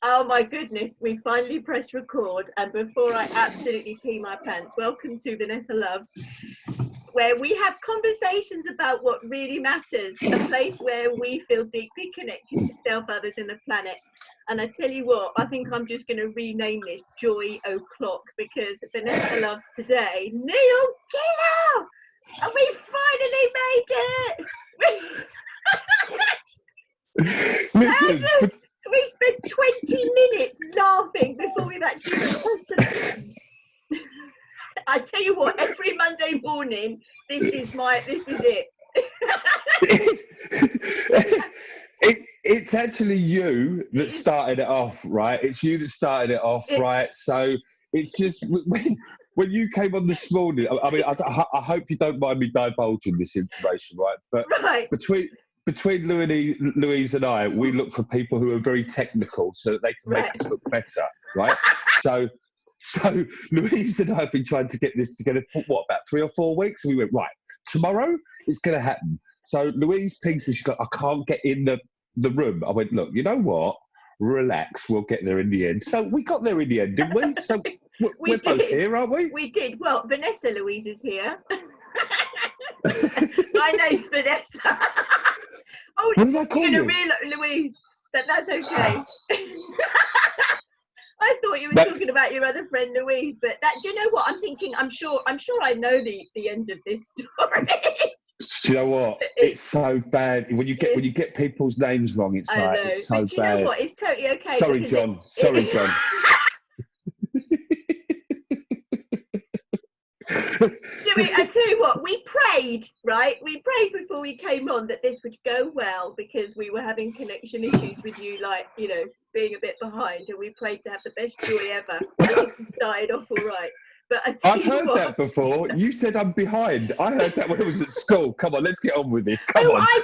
Oh my goodness, we finally pressed record, and before I absolutely pee my pants, welcome to Vanessa Loves, where we have conversations about what really matters, a place where we feel deeply connected to self, others and the planet. And I tell you what, I think I'm just going to rename this Joy O'Clock, because Vanessa Loves today, Neil Giller! And we finally made it! Listen, We spent 20 minutes laughing before we've actually pressed the... I tell you what, every Monday morning, this is it. It's actually you that started it off, right? It's you that started it off, right? So it's just when you came on this morning. I mean, I hope you don't mind me divulging this information, right? But right. Between Louise and I, we look for people who are very technical so that they can make us look better, right? So Louise and I have been trying to get this together for what, about 3 or 4 weeks? And we went, right, tomorrow it's going to happen. So Louise pings me, she's like, I can't get in the room. I went, look, you know what? Relax, we'll get there in the end. So we got there in the end, didn't we? So we're both here, aren't we? We did. Well, Vanessa Louise is here. My name's Vanessa. Oh, what did I call you? Louise, that's okay. I thought you were talking about your other friend Louise, but do you know what I'm thinking? I'm sure I know the end of this story. Do you know what? It's so bad when you get people's names wrong. It's it's so bad. Do you know what? It's totally okay. Sorry, John. Sorry, John. I tell you what, we prayed, right? We prayed before we came on that this would go well, because we were having connection issues with you, like, you know, being a bit behind, and we prayed to have the best joy ever. I think we started off all right. But I've heard that before. You said I'm behind. I heard that when I was at school. Come on, let's get on with this. Come on. I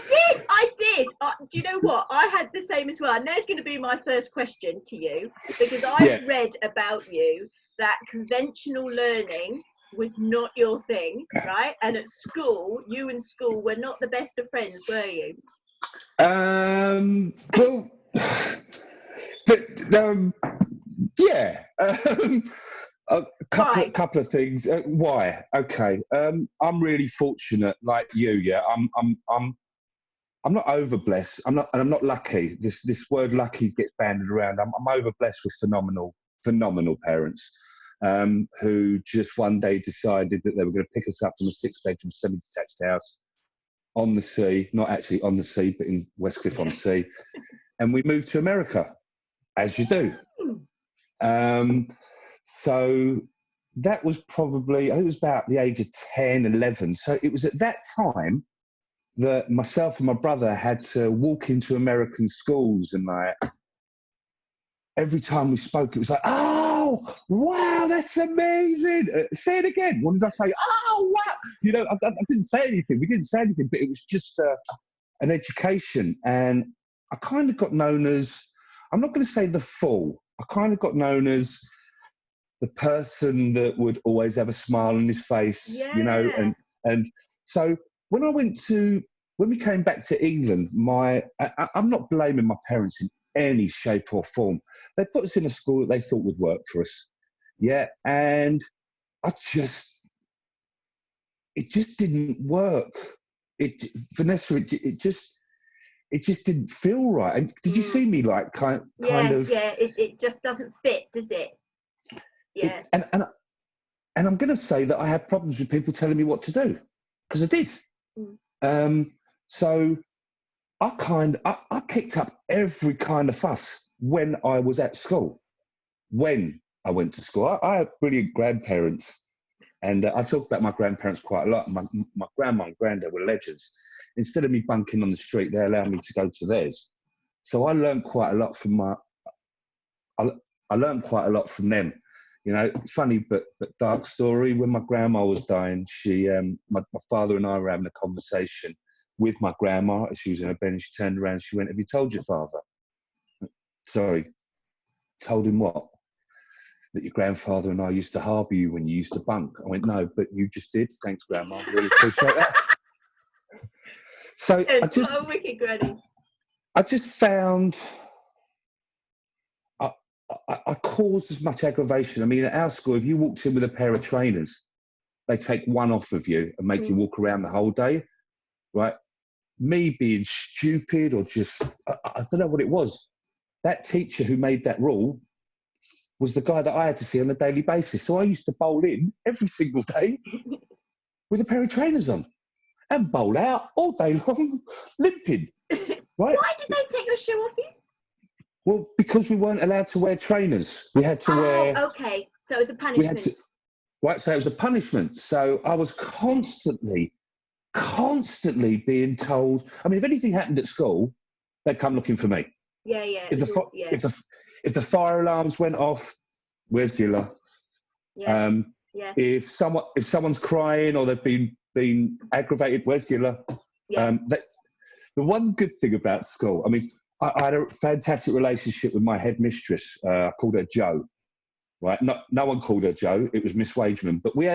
did. Do you know what? I had the same as well. And there's going to be my first question to you, because I read about you that conventional learning was not your thing, right? And at school, you and school were not the best of friends, were you? Well, yeah. A couple of things. Why? Okay. I'm really fortunate, like you. Yeah. I'm not overblessed. I'm not lucky. This word lucky gets banded around. I'm overblessed with phenomenal parents. Who just one day decided that they were going to pick us up from a 6-bedroom semi-detached house on the sea, not actually on the sea, but in Westcliff-on-Sea, and we moved to America, as you do. So that was probably, I think it was about the age of 10, 11. So it was at that time that myself and my brother had to walk into American schools, and like every time we spoke, it was like, oh, wow, that's amazing. Say it again. What did I say? Oh, wow. You know, I didn't say anything. We didn't say anything, but it was just an education. And I kind of got known as, I'm not going to say the fool. I kind of got known as the person that would always have a smile on his face, you know. And so when we came back to England, I'm not blaming my parents in any shape or form. They put us in a school that they thought would work for us. Yeah. And it just didn't work. Vanessa, it just didn't feel right. And did you see me like kind of? Yeah, it just doesn't fit, does it? Yeah. And I'm going to say that I had problems with people telling me what to do, because I did. So I kicked up every kind of fuss when I was at school. When I went to school, I had brilliant grandparents, and I talk about my grandparents quite a lot. My grandma and granddad were legends. Instead of me bunking on the street, they allowed me to go to theirs. So I learned quite a lot from I learned quite a lot from them. You know, funny but dark story. When my grandma was dying, my father and I were having a conversation with my grandma. She was in a bed, and she turned around. She went, "Have you told your father?" Sorry, told him what? That your grandfather and I used to harbour you when you used to bunk. I went, "No, but you just did. Thanks, Grandma. Really appreciate that." So wicked granny. I just found I caused as much aggravation. I mean, at our school, if you walked in with a pair of trainers, they take one off of you and make you walk around the whole day, right? Me being stupid or just, I don't know what it was. That teacher who made that rule was the guy that I had to see on a daily basis. So I used to bowl in every single day with a pair of trainers on and bowl out all day long, limping, right? Why did they take your shoe off you? Well, because we weren't allowed to wear trainers. We had to wear... okay. So it was a punishment. Right, so it was a punishment. So I was constantly being told... I mean, if anything happened at school, they'd come looking for me. Yeah, yeah. If the fire alarms went off, where's Giller? Yeah, If someone's crying or they've been aggravated, where's Giller? Yeah. The one good thing about school, I mean, I had a fantastic relationship with my headmistress. I called her Jo, right? No one called her Jo. It was Miss Wageman. But we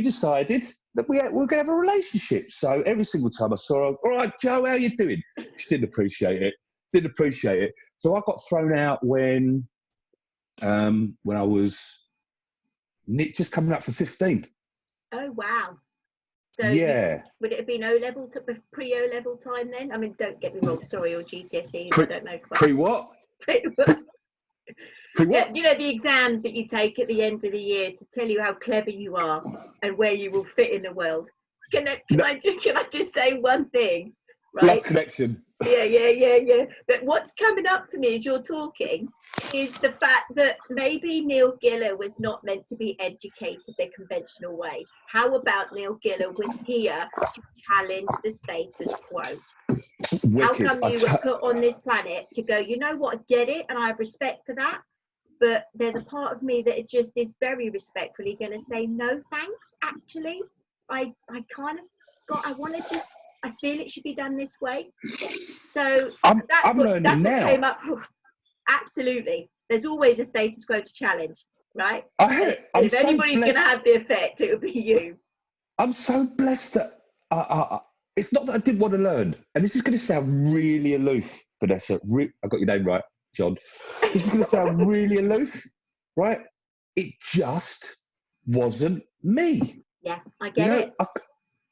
decided that we were going to have a relationship. So every single time I saw her, all right, Jo, how you doing? She didn't appreciate it. So I got thrown out when I was just coming up for 15. Oh, wow. So yeah. Would it have been O-level, pre-O-level time then? I mean, don't get me wrong, sorry, or GCSE, I don't know. Pre-what? Pre-what? Yeah, you know, the exams that you take at the end of the year to tell you how clever you are and where you will fit in the world. Can I just say one thing? Right? Love connection. Yeah. But what's coming up for me as you're talking is the fact that maybe Neil Giller was not meant to be educated the conventional way. How about Neil Giller was here to challenge the status quo? Wicked. How come you were put on this planet to go, you know what, I get it, and I have respect for that, but there's a part of me that just is very respectfully going to say, no thanks, actually. I kind of I feel it should be done this way. So that's what came up. Absolutely. There's always a status quo to challenge, right? And if anybody's going to have the effect, it would be you. I'm so blessed that it's not that I didn't want to learn. And this is going to sound really aloof, Vanessa. I got your name right, John. This is going to sound really aloof, right? It just wasn't me. Yeah, I get it.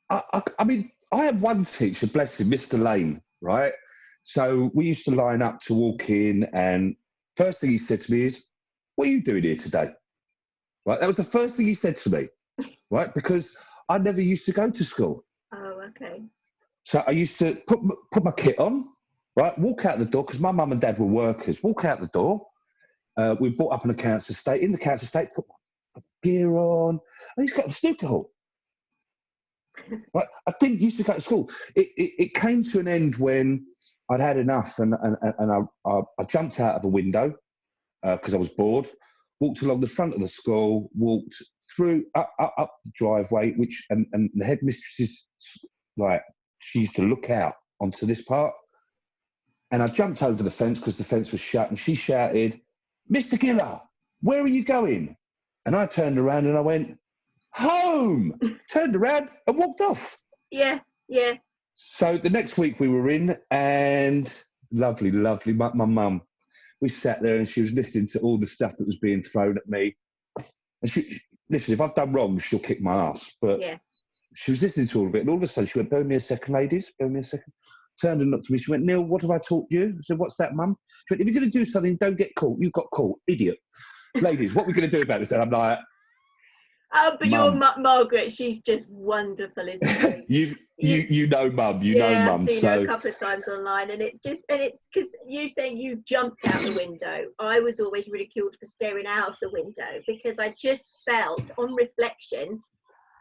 I mean, I had one teacher, bless him, Mr. Lane, right? So we used to line up to walk in, and first thing he said to me is, what are you doing here today? Right? That was the first thing he said to me, right? Because I never used to go to school. Oh, okay. So I used to put my kit on, right? Walk out the door, because my mum and dad were workers. Walk out the door. We brought up an accounts estate. In the accounts estate, put my gear on. And he's got the snooker hall. Right? I didn't used to go to school. It came to an end when I'd had enough, and I jumped out of a window because I was bored. Walked along the front of the school, walked through up the driveway, and the headmistress is like, she used to look out onto this part, and I jumped over the fence because the fence was shut, and she shouted, "Mr. Giller, where are you going?" And I turned around and I went, "Home." Turned around and walked off. Yeah. So the next week we were in, and lovely, my mum, we sat there and she was listening to all the stuff that was being thrown at me. And listen, if I've done wrong, she'll kick my ass. But she was listening to all of it, and all of a sudden she went, "Bear me a second, ladies, bear me a second." Turned and looked at me. She went, "Neil, what have I taught you?" I said, "What's that, Mum?" She went, "If you're going to do something, don't get caught. You got caught, idiot." Ladies, what are we going to do about this? And I'm like, oh, but your Margaret, she's just wonderful, isn't she? you know Mum, you know Mum. I've seen her a couple of times online, and it's because you saying you jumped out the window. I was always ridiculed for staring out of the window because I just felt, on reflection,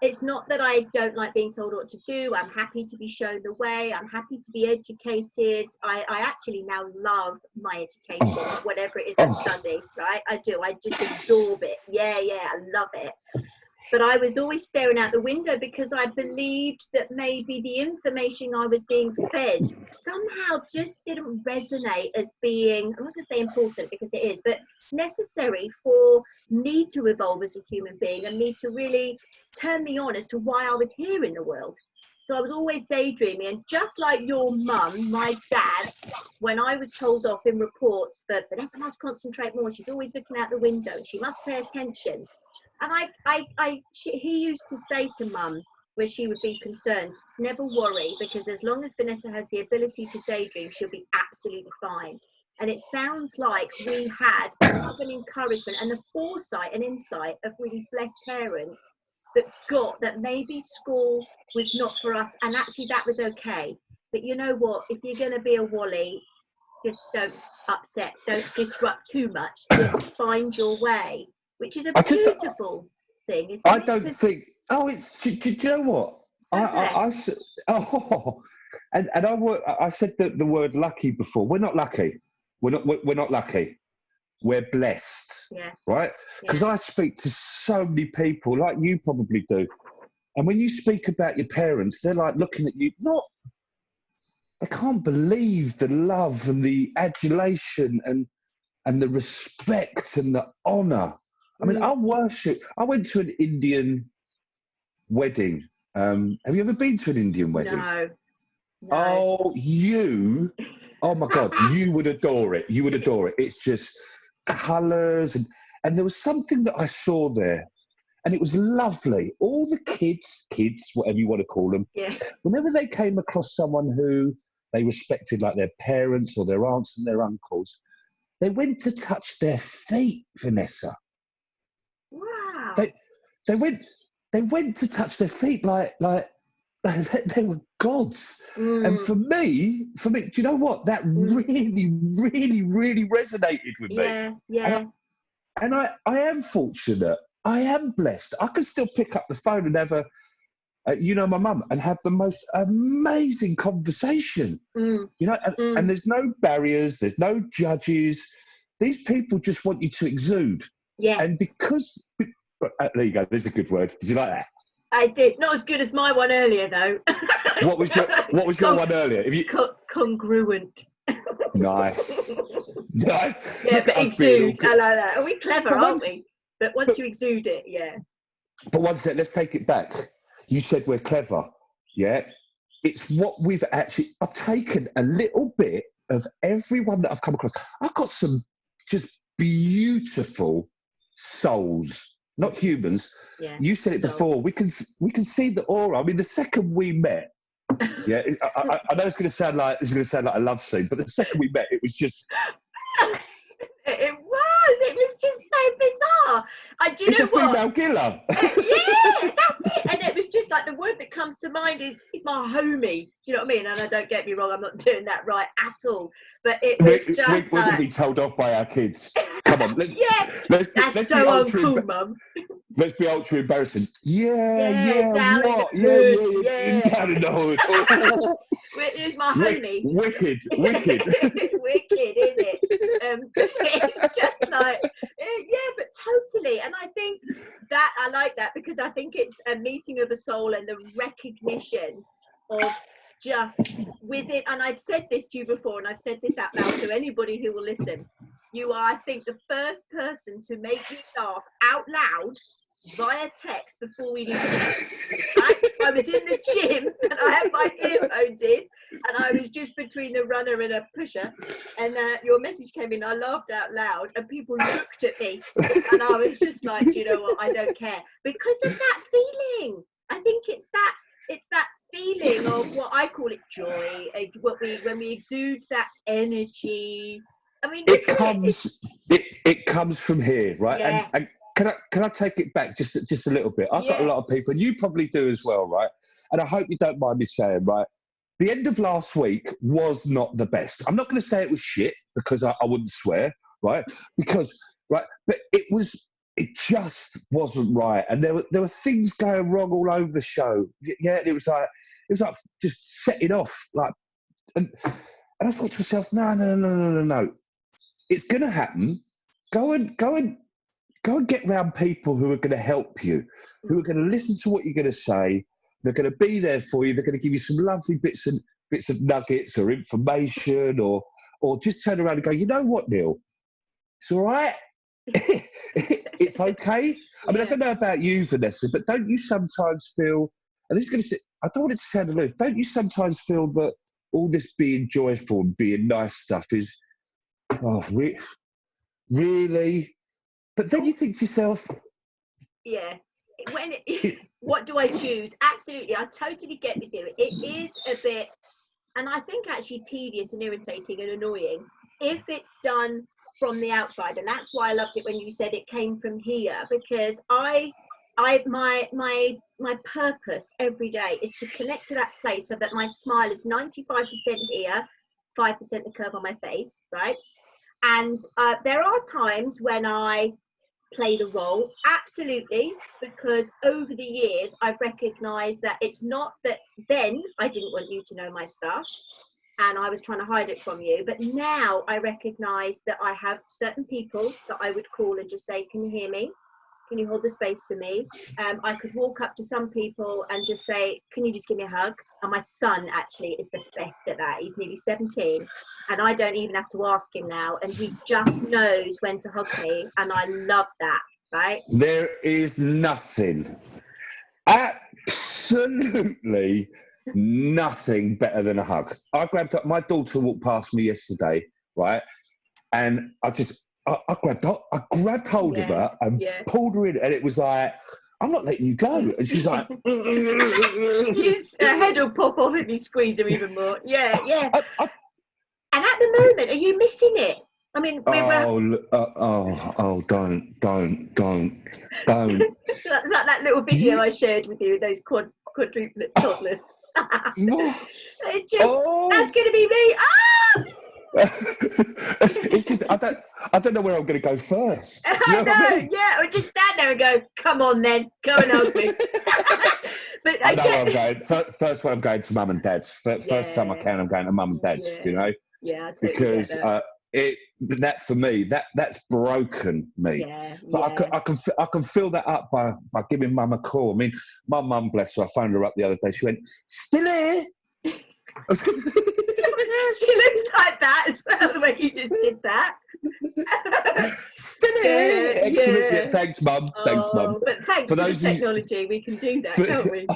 it's not that I don't like being told what to do. I'm happy to be shown the way. I'm happy to be educated. I actually now love my education, whatever it is I study, right? I do. I just absorb it. Yeah, I love it. But I was always staring out the window because I believed that maybe the information I was being fed somehow just didn't resonate as being, I'm not going to say important because it is, but necessary for me to evolve as a human being and me to really turn me on as to why I was here in the world. So I was always daydreaming. And just like your mum, my dad, when I was told off in reports that Vanessa must concentrate more, she's always looking out the window, she must pay attention. And he used to say to mum, where she would be concerned, never worry, because as long as Vanessa has the ability to daydream, she'll be absolutely fine. And it sounds like we had the love and encouragement and the foresight and insight of really blessed parents that got that maybe school was not for us, and actually that was okay. But you know what, if you're going to be a Wally, just don't upset, don't disrupt too much, just find your way, which is a beautiful thing, isn't it? I don't think, do you know what? I said the word lucky before. We're not lucky. We're not lucky. We're blessed. Yeah. Right? Because I speak to so many people, like you probably do. And when you speak about your parents, they're like looking at you, I can't believe the love and the adulation and the respect and the honour. I mean, I went to an Indian wedding. Have you ever been to an Indian wedding? No. Oh my God, you would adore it. You would adore it. It's just colours and there was something that I saw there, and it was lovely. All the kids, whatever you want to call them, whenever they came across someone who they respected, like their parents or their aunts and their uncles, they went to touch their feet, Vanessa. Wow. They went to touch their feet like they were gods. And for me, do you know what? That really, really, really resonated with me. Yeah. And I am fortunate. I am blessed. I can still pick up the phone and have my mum, and have the most amazing conversation. And there's no barriers, there's no judges. These people just want you to exude. Yes. And because there you go. There's a good word. Did you like that? I did. Not as good as my one earlier, though. What was your one earlier? Congruent. Nice. Yeah, but exude. I like that. Are we clever, aren't we? But once you exude it, yeah. But one sec, let's take it back. You said we're clever, yeah? It's what I've taken a little bit of everyone that I've come across. I've got some just beautiful souls, not humans. Yeah, you said it before. We can see the aura. I mean, the second we met, yeah, I know it's going to sound like a love scene, but the second we met, it was just. It was just so bizarre. It's a female killer. Yeah, that's it. And it was just like, the word that comes to mind is my homie. Do you know what I mean? And don't get me wrong, I'm not doing that right at all. But it was we're going to be told off by our kids. Come on, let's that's so uncool, Mum. Let's be ultra embarrassing. Yeah. Down what? In the hood. Yeah. Down in the hood. Here's my homie. Wicked. Wicked, isn't it? It's just like, but totally. And I think that I like that, because I think it's a meeting of the soul and the recognition of just within. And I've said this to you before, and I've said this out loud to anybody who will listen. You are, I think, the first person to make me laugh out loud via text before we even met. I was in the gym and I had my earphones in, and I was just between the runner and a pusher, and your message came in. I laughed out loud, and people looked at me, and I was just like, you know what, I don't care, because of that feeling. I think it's that feeling of what I call it joy, when we exude that energy. I mean, it comes from here, right? Yes. And can I take it back just a little bit? I've got a lot of people, and you probably do as well, right? And I hope you don't mind me saying, right, the end of last week was not the best. I'm not going to say it was shit, because I wouldn't swear, right? But it just wasn't right, and there were things going wrong all over the show. Yeah, and it was like just setting off, like, and I thought to myself, no. It's going to happen. Go and get around people who are going to help you, who are going to listen to what you're going to say. They're going to be there for you. They're going to give you some lovely bits of nuggets or information, or just turn around and go, you know what, Neil? It's all right. It's okay. I mean, I don't know about you, Vanessa, but don't you sometimes feel, and this is going to say, I don't want it to sound aloof. Don't you sometimes feel that all this being joyful and being nice stuff is, really? But then you think to yourself, yeah. What do I choose? Absolutely, I totally get with you. It is a bit, and I think actually tedious and irritating and annoying if it's done from the outside. And that's why I loved it when you said it came from here, because my purpose every day is to connect to that place so that my smile is 95% here, 5% the curve on my face, right? And there are times when I play the role, absolutely, because over the years I've recognized that it's not that then I didn't want you to know my stuff and I was trying to hide it from you, but now I recognize that I have certain people that I would call and just say, can you hear me? Can you hold the space for me? I could walk up to some people and just say, can you just give me a hug? And my son actually is the best at that. He's nearly 17 and I don't even have to ask him now. And he just knows when to hug me. And I love that, right? There is nothing, absolutely nothing better than a hug. I grabbed up, my daughter walked past me yesterday, right? And I grabbed hold of her and pulled her in, and it was like, I'm not letting you go. And she's like, his head will pop off if you squeeze her even more. Yeah. And at the moment, are you missing it? I mean, don't. That's like that little video I shared with you, those quadruplet toddlers. That's going to be me. It's just I don't know where I'm going to go first. I know. Yeah, or just stand there and go, come on then, come and hug me. But I know where I'm going. First one, I'm going to mum and dad's. First time I can, I'm going to mum and dad's. You know. Yeah, I totally because get that. That for me, that's broken me. But I can fill that up by giving mum a call. I mean, my mum, bless her, I phoned her up the other day. She went, still here? She looks like that as well, the way you just did that. Still here? Excellent. Yeah, thanks, mum. Thanks, mum. But thanks to the technology, we can do that, can't we?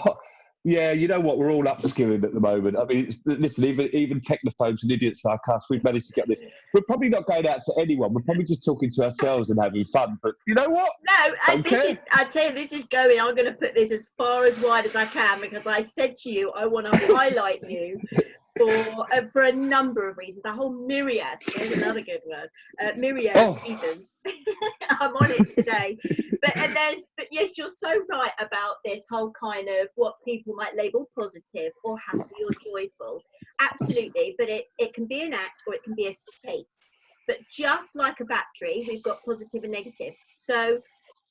Yeah, you know what? We're all upskilling at the moment. I mean, listen, even technophobes and idiots like us, we've managed to get this. We're probably not going out to anyone. We're probably just talking to ourselves and having fun. But you know what? No, I tell you, this is going. I'm going to put this as far as wide as I can because I said to you, I want to highlight you for a number of reasons. A whole myriad. There's another good word. Myriad reasons. I'm on it today. But yes, you're so right about this whole kind of what people might label positive or happy or joyful. Absolutely, but it can be an act or it can be a state. But just like a battery, we've got positive and negative. So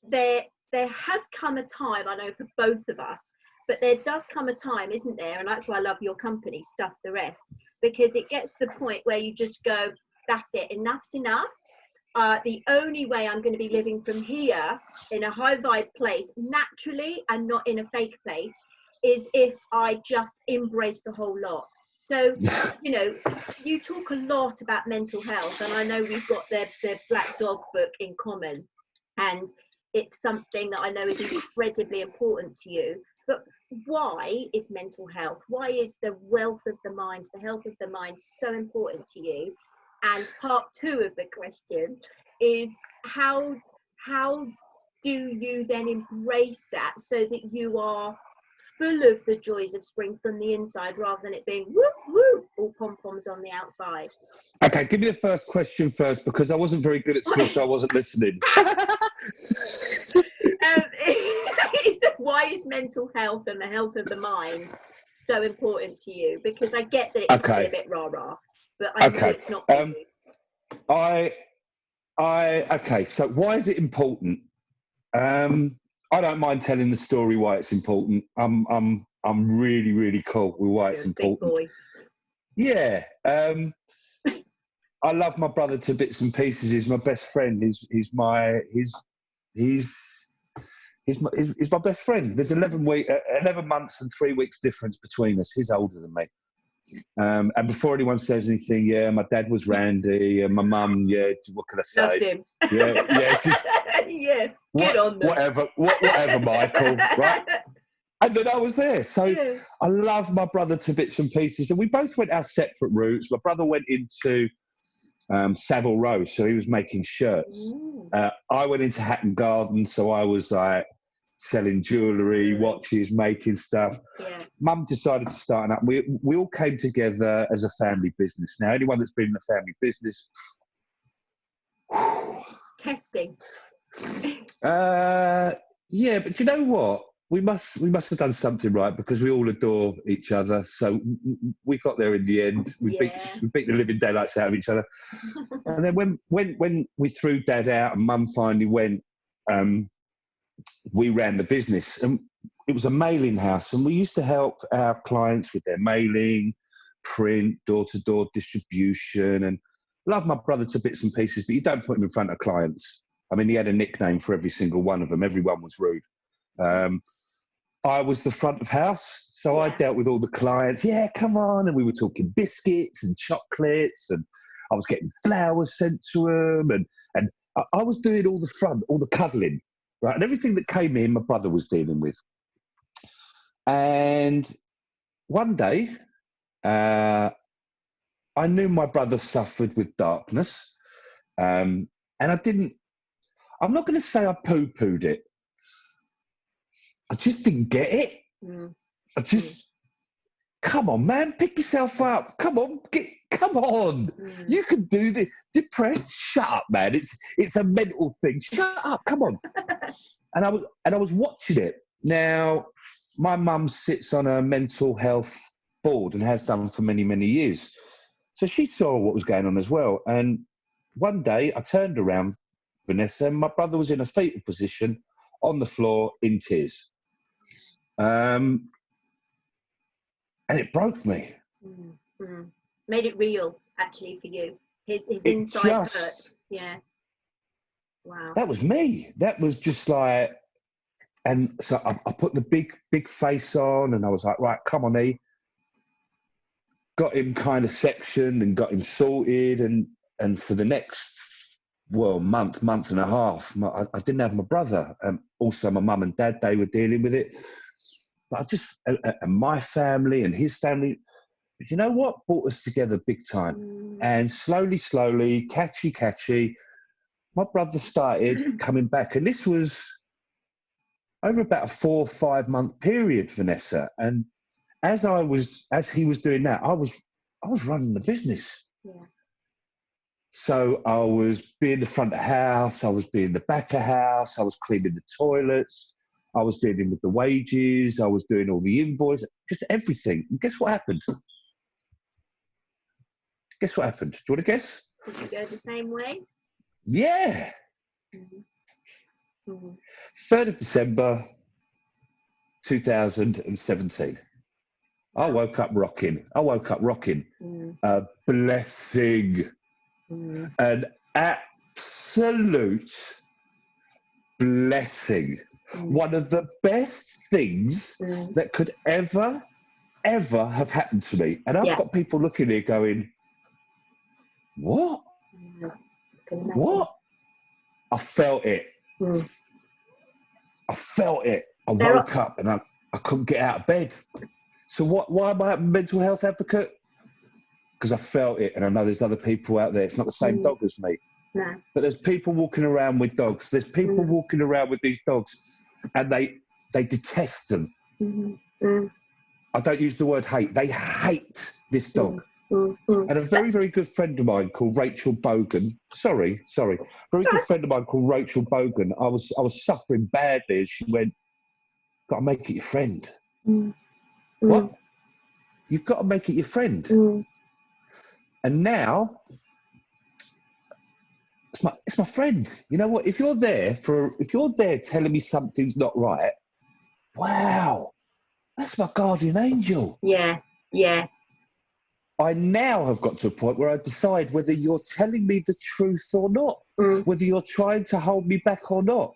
there has come a time, I know for both of us, but there does come a time, isn't there? And that's why I love your company, Stuff the Rest, because it gets to the point where you just go, that's it, enough's enough. The only way I'm going to be living from here in a high vibe place naturally and not in a fake place is if I just embrace the whole lot. So, you know, you talk a lot about mental health, and I know we've got the Black Dog book in common, and it's something that I know is incredibly important to you. But why is mental health, why is the wealth of the mind, the health of the mind so important to you? And part two of the question is how do you then embrace that so that you are full of the joys of spring from the inside rather than it being whoop whoop all pom-poms on the outside? Okay, give me the first question first because I wasn't very good at school, so I wasn't listening. Why is mental health and the health of the mind so important to you? Because I get that it can be a bit rah-rah, but I know it's not for you. Okay, so why is it important? I don't mind telling the story why it's important. I'm really, really cool with why it's important. Big boy. Yeah. I love my brother to bits and pieces. He's my best friend. He's my best friend. There's 11 months and 3 weeks difference between us. He's older than me. And before anyone says anything, yeah, my dad was Randy, and my mum, yeah, what can I say? Loved him. Yeah, just yeah, get on them. Whatever, Michael, right? And then I was there. So I love my brother to bits and pieces. And we both went our separate routes. My brother went into Savile Row, so he was making shirts. I went into Hatton Garden, so I was like selling jewellery, watches, making stuff. Mum decided to start up. We all came together as a family business. Now, anyone that's been in a family business... Testing. Yeah, but you know what? We must have done something right, because we all adore each other. So we got there in the end. We beat the living daylights out of each other. And then when we threw Dad out and Mum finally went, we ran the business. And it was a mailing house, and we used to help our clients with their mailing, print, door-to-door distribution, and love my brother to bits and pieces, but you don't put him in front of clients. I mean, he had a nickname for every single one of them. Everyone was rude. I was the front of house, so I dealt with all the clients. Yeah, come on. And we were talking biscuits and chocolates, and I was getting flowers sent to them. And I was doing all the front, all the cuddling, right? And everything that came in, my brother was dealing with. And one day, I knew my brother suffered with darkness. And I'm not going to say I poo-pooed it. I just didn't get it. Come on, man, pick yourself up. Come on, come on. You can do this. Depressed? Shut up, man. It's a mental thing. Shut up, come on. And I was watching it. Now, my mum sits on a mental health board and has done for many, many years. So she saw what was going on as well. And one day I turned around, Vanessa, and my brother was in a fetal position on the floor in tears. And it broke me. Made it real, actually, for you. His inside hurt. Yeah. Wow. That was me. That was just like, and so I put the big face on, and I was like, right, come on, E. Got him kind of sectioned and got him sorted, and for the next month and a half, I didn't have my brother. Also, my mum and dad, they were dealing with it. But and my family and his family, but you know what? Brought us together big time. And slowly, catchy, my brother started coming back. And this was over about a 4 or 5 month period, Vanessa. And as he was doing that, I was running the business. Yeah. So I was being the front of house, I was being the back of house, I was cleaning the toilets, I was dealing with the wages, I was doing all the invoices, just everything. And guess what happened? Do you want to guess? Did you go the same way? Yeah. 3rd of December, 2017. I woke up rocking. A blessing. An absolute blessing. One of the best things that could ever have happened to me. And I've got people looking here going, what? What? I felt it. I felt it. I woke up and I couldn't get out of bed. So why am I a mental health advocate? Because I felt it, and I know there's other people out there. It's not the same dog as me. No. But there's people walking around with dogs. There's people walking around with these dogs, and they detest them. I don't use the word hate. They hate this dog. And a very, very good friend of mine called Rachel Bogan. Sorry. Very good friend of mine called Rachel Bogan. I was suffering badly, and she went, "Got to make it your friend." What? You've got to make it your friend. And now, it's my friend. You know what? If you're there telling me something's not right, wow, that's my guardian angel. Yeah. I now have got to a point where I decide whether you're telling me the truth or not, whether you're trying to hold me back or not.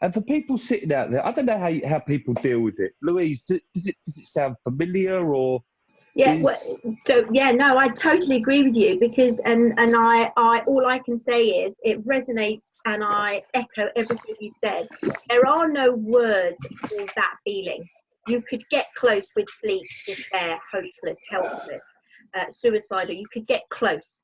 And for people sitting out there, I don't know how people deal with it. Louise, does it sound familiar or? Yeah. No, I totally agree with you, because and I all I can say is it resonates, and I echo everything you said. There are no words for that feeling. You could get close with fleet, despair, hopeless, helpless, suicidal. You could get close.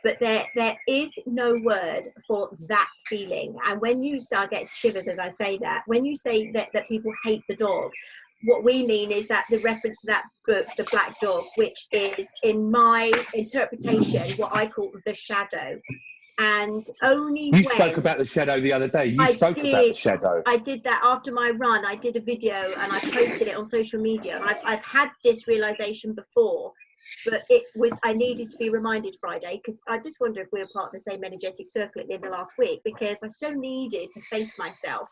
But there is no word for that feeling. And when you say, I get shivers as I say that, when you say that people hate the dog, what we mean is that the reference to that book, The Black Dog, which is, in my interpretation, what I call the shadow. And only You spoke about the shadow the other day. You spoke about the shadow. I did that after my run. I did a video and I posted it on social media. And I've had this realization before, but I needed to be reminded Friday, because I just wonder if we were part of the same energetic circle at the end of last week, because I so needed to face myself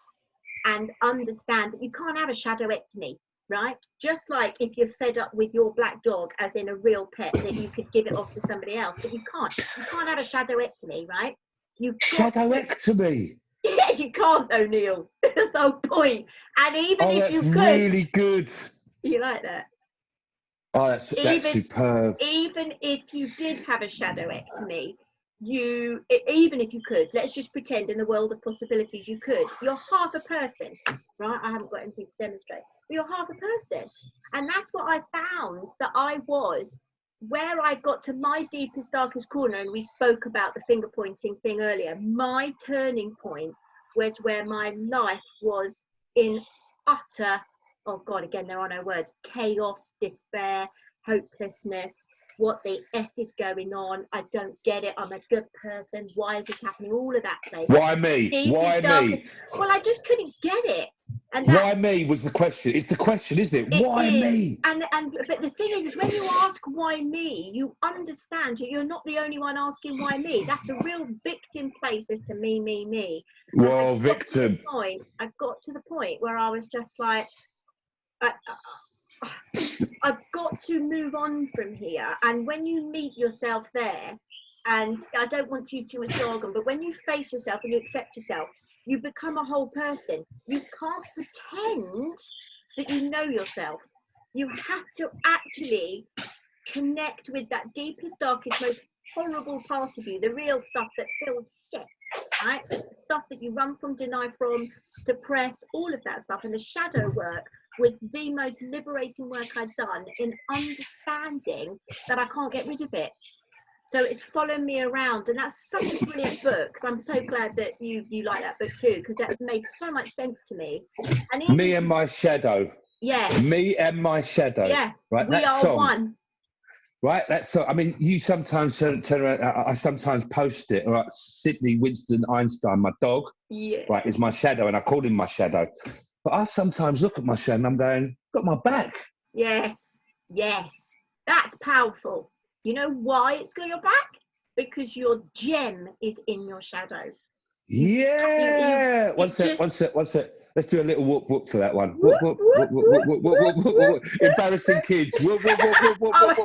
and understand that you can't have a shadowectomy, right? Just like if you're fed up with your black dog, as in a real pet, that you could give it off to somebody else, but you can't have a shadowectomy, right? Shadowectomy. Yeah, you can't though, Neil. That's the whole point. And even if you could, really good. You like that? Oh, that's superb. Even if you did have a shadowectomy, even if you could, let's just pretend in the world of possibilities you could, you're half a person, right? I haven't got anything to demonstrate, but you're half a person. And that's what I found that I was, where I got to my deepest, darkest corner, and we spoke about the finger pointing thing earlier. My turning point was where my life was in utter, oh God, again, there are no words, chaos, despair, hopelessness. What the F is going on? I don't get it. I'm a good person. Why is this happening? All of that place. Why me? Why me? Well, I just couldn't get it. And why me was the question. It's the question, isn't it? Why me? But the thing is when you ask why me, you understand you're not the only one asking why me. That's a real victim place as to me. Well, victim. I got to the point where I was just like, I've got to move on from here. And when you meet yourself there, and I don't want to use too much jargon, but when you face yourself and you accept yourself, you become a whole person. You can't pretend that you know yourself. You have to actually connect with that deepest, darkest, most horrible part of you, the real stuff that feels shit, right? The stuff that you run from, deny from, suppress, all of that stuff. And the shadow work was the most liberating work I'd done in understanding that I can't get rid of it. So it's following me around, and that's such a brilliant book. I'm so glad that you like that book too, because that made so much sense to me. And Me and my shadow. Yeah. Me and my shadow. Yeah. Right. We are one. Right. That's so. I mean, you sometimes turn around. I sometimes post it. Right. Sydney Winston Einstein, my dog. Yeah. Right, is my shadow, and I call him my shadow. But I sometimes look at my shadow and I'm going, got my back. Yes. That's powerful. You know why it's got your back? Because your gem is in your shadow. Yeah. One sec. Let's do a little whoop whoop for that one. Whoop whoop whoop whoop whoop whoop whoop whoop. Embarrassing kids. Whoop whoop whoop whoop whoop whoop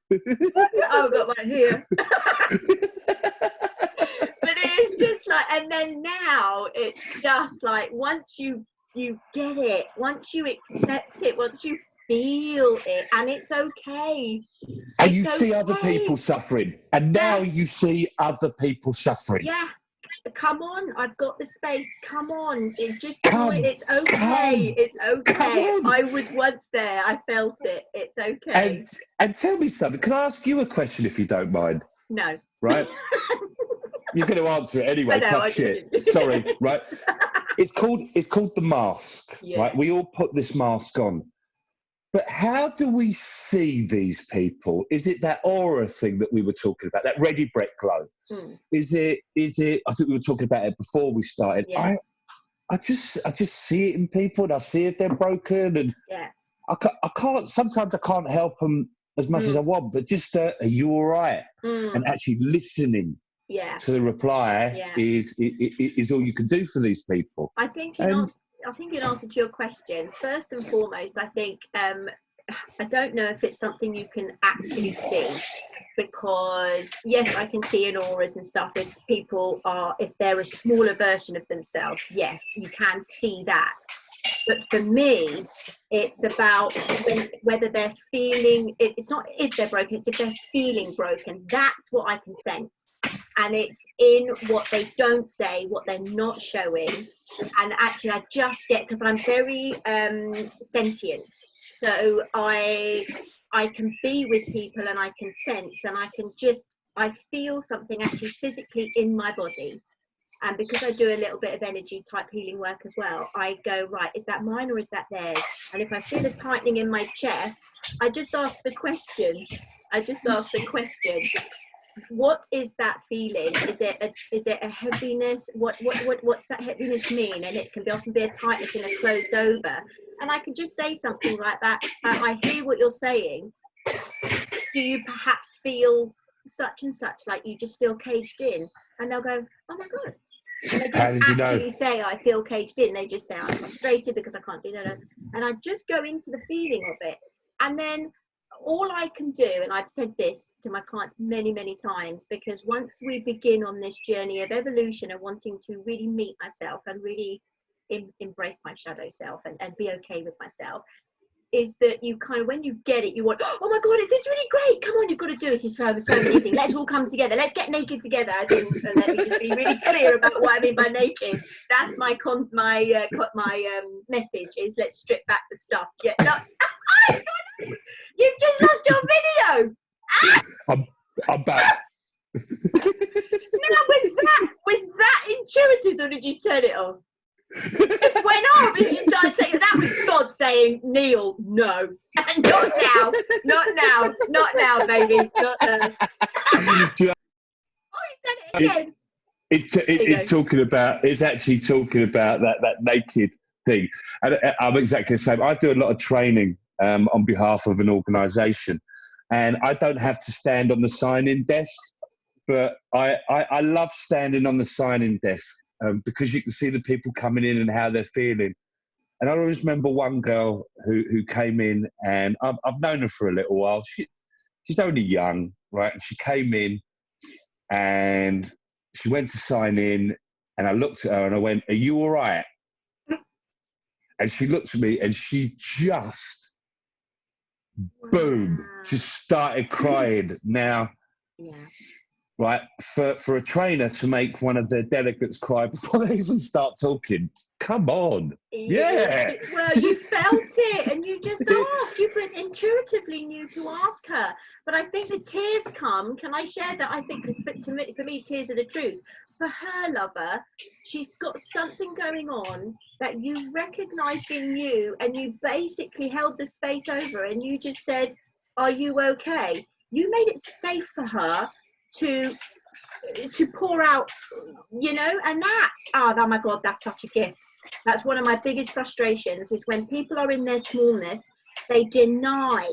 whoop. I've got mine here. But it's just like, and then now it's just like, once you get it, once you accept it, once you feel it, and it's okay. And you see other people suffering, and now you see other people suffering. Yeah. Come on, I've got the space. Come on, it's okay. It's okay. I was once there. I felt it. It's okay. And tell me something. Can I ask you a question, if you don't mind? No. Right. You're going to answer it anyway. Tough shit. Sorry. Right. It's called The Mask. Yeah. Right. We all put this mask on. But how do we see these people? Is it that aura thing that we were talking about, that ready Brett glow? Is it, I think we were talking about it before we started. Yeah. I just see it in people, and I see if they're broken, and I can't, sometimes I can't help them as much as I want, but just, are you all right? And actually listening to the reply is all you can do for these people. I think in answer to your question, first and foremost, I think I don't know if it's something you can actually see, because yes, I can see in auras and stuff if people are, if they're a smaller version of themselves, yes, you can see that. But for me, it's about whether they're feeling, it's not if they're broken, it's if they're feeling broken. That's what I can sense. and it's in what they don't say, what they're not showing. And actually I just get, because I'm very sentient, so I can be with people and I can sense, and I feel something actually physically in my body. And because I do a little bit of energy type healing work as well, I go, right, is that mine or is that theirs? And if I feel a tightening in my chest, I just ask the question. What is that feeling? Is it a heaviness? What's that heaviness mean? And it can often be a tightness in a closed over. And I can just say something like that. I hear what you're saying. Do you perhaps feel such and such, like you just feel caged in? And they'll go, oh my God. And they don't actually say, I feel caged in. They just say, I'm frustrated because I can't do that. And I just go into the feeling of it. And then all I can do, and I've said this to my clients many, many times, because once we begin on this journey of evolution and wanting to really meet myself and really embrace my shadow self and be okay with myself, is that you kind of, when you get it, you want, oh my God, is this really great? Come on, you've got to do this. It's so amazing. Let's all come together. Let's get naked together. As in, and let me just be really clear about what I mean by naked. That's my message is, let's strip back the stuff. Yeah, no, you've just lost your video. I'm back. Now, was that intuitive, or did you turn it off? It went off as you started saying, that was God saying, Neil, no. And not now, baby, not now. Oh, you said it again. It's actually talking about that naked thing. And I'm exactly the same. I do a lot of training on behalf of an organisation, and I don't have to stand on the sign-in desk, but I love standing on the sign-in desk. Because you can see the people coming in and how they're feeling. And I always remember one girl who came in, and I've known her for a little while. She's only young, right? And she came in and she went to sign in, and I looked at her and I went, are you all right? And she looked at me and she just, boom, just started crying. Now, right, for a trainer to make one of their delegates cry before they even start talking, come on. Yeah. Well, you felt it and you just asked. You intuitively knew to ask her. But I think the tears come. Can I share that? I think, because for me, tears are the truth. For her lover, she's got something going on that you recognised in you, and you basically held the space over and you just said, are you okay? You made it safe for her to pour out, you know, and that, oh my God, that's such a gift. That's one of my biggest frustrations, is when people are in their smallness, they deny